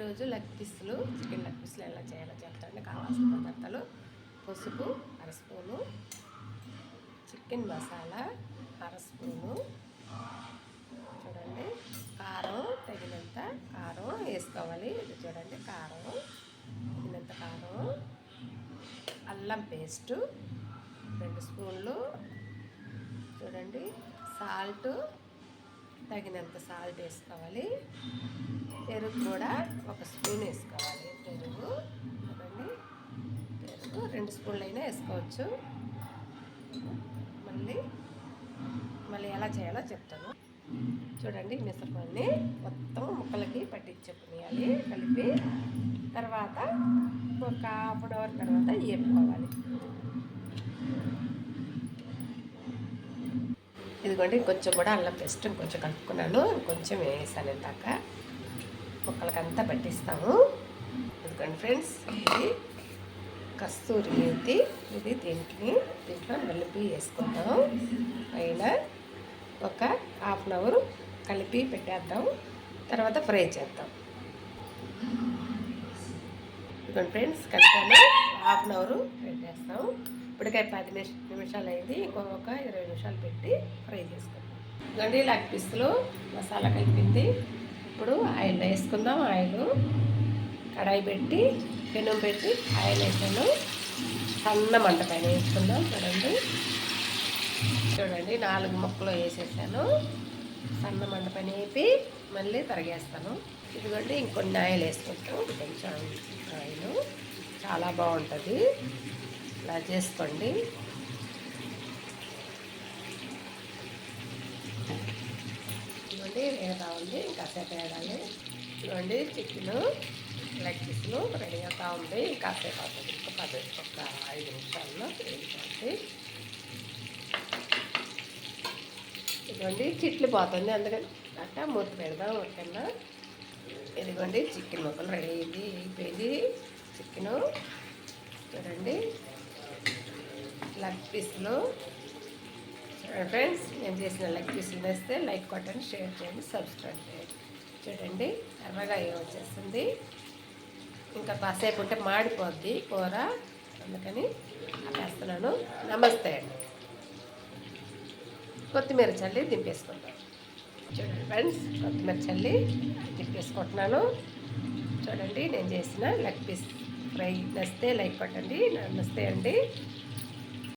రోజు లెగ్ పీసులు chicken leg పీసులు ఎలా చేయాలో చెప్తాను. కావాల్సిన పదార్థాలు: పసుపు అర స్పూను, చికెన్ మసాలా అర స్పూను, చూడండి కారం తగినంత కారం వేసుకోవాలి. ఇది చూడండి కారం తగినంత కారం, అల్లం పేస్టు 2 స్పూన్లు, చూడండి సాల్ట్ తగినంత సాల్ట్ వేసుకోవాలి. పెరుగు కూడా 1 స్పూన్ వేసుకోవాలి. పెరుగు చూడండి, పెరుగు 2 స్పూన్లు అయినా వేసుకోవచ్చు. మళ్ళీ ఎలా చేయాలో చెప్తాను. చూడండి మిశ్రమాన్ని మొత్తం ముక్కలకి పట్టించుకునేయాలి. కలిపి తర్వాత ఒక ½ అవర్ తర్వాత వేపుకోవాలి. ఇదిగోండి కొంచెం కూడా అల్లం పేస్ట్ కొంచెం కలుపుకున్నాను, కొంచెం వేసాను. ఇందాక ముక్కలకంతా పట్టిస్తాము. ఇదిగోండి ఫ్రెండ్స్, ఇది కస్తూరి మేతి. ఇది దీంట్లో నలిపి వేసుకుందాం. పైన ఒక ½ అవర్ కలిపి పెట్టేద్దాం. తర్వాత ఫ్రై చేద్దాం. ఇదిగోండి ఫ్రెండ్స్, కలిపాను. ½ అవర్ పెట్టేస్తాం. ఇప్పటికే 10 నిమిషాలు అయింది. ఇంకొక 20 నిమిషాలు పెట్టి ఫ్రై చేసుకుందాం. ఇదిగోండి లెగ్ పీసులు మసాలా కలిపింది. ఇప్పుడు ఆయిల్ వేసుకుందాం. ఆయిల్ కడాయి పెట్టి పెనం పెట్టి ఆయిల్ వేసాను. సన్న మంట పైన వేసుకుందాం. చూడండి 4 ముక్కలు వేసేసాను. సన్న మంట పైన వేపి మళ్ళీ తరిగేస్తాను. ఇదిగోండి ఇంకొన్ని ఆయిల్ వేసుకుంటాం. కొంచెం ఆయిల్ చాలా బాగుంటుంది. ఇలా చేసుకోండి. ఇదిగోండి వేయతా ఉంది, ఇంకాసేపు వేయాలి. ఇదిగోండి చికెన్ లెగ్ పీసులు రెడీ అవుతా ఉంది. ఇంకాసేపు అవుతుంది. ఒక 5 నిమిషాల్లో వేసుకోండి. ఇదిగోండి చిట్లు పోతుంది, అందుకని అట్లా మూత పెడదాం. ఓకేనా? ఇదిగోండి చికెన్ ముక్కలు రెడీ అయిపోయింది. చికెను చూడండి లెగ్ పీసులు. ఫ్రెండ్స్, నేను చేసిన లెగ్ పీసులు వేస్తే లైక్ కొట్టండి, షేర్ చేయండి, సబ్స్క్రైబ్ చేయండి. చూడండి ఎర్రగా వచ్చేస్తుంది. ఇంకా కాసేపు ఉంటే మాడిపోద్ది కూర, అందుకని వేస్తున్నాను. నమస్తే అండి. కొత్తిమీర చల్లి దింపేసుకుంటాను. చూడండి ఫ్రెండ్స్, కొత్తిమీర చల్లి దింపేసుకుంటున్నాను. చూడండి నేను చేసిన లెగ్ పీస్ ఫ్రై నచ్చితే లైక్ కొట్టండి. నమస్తే అండి.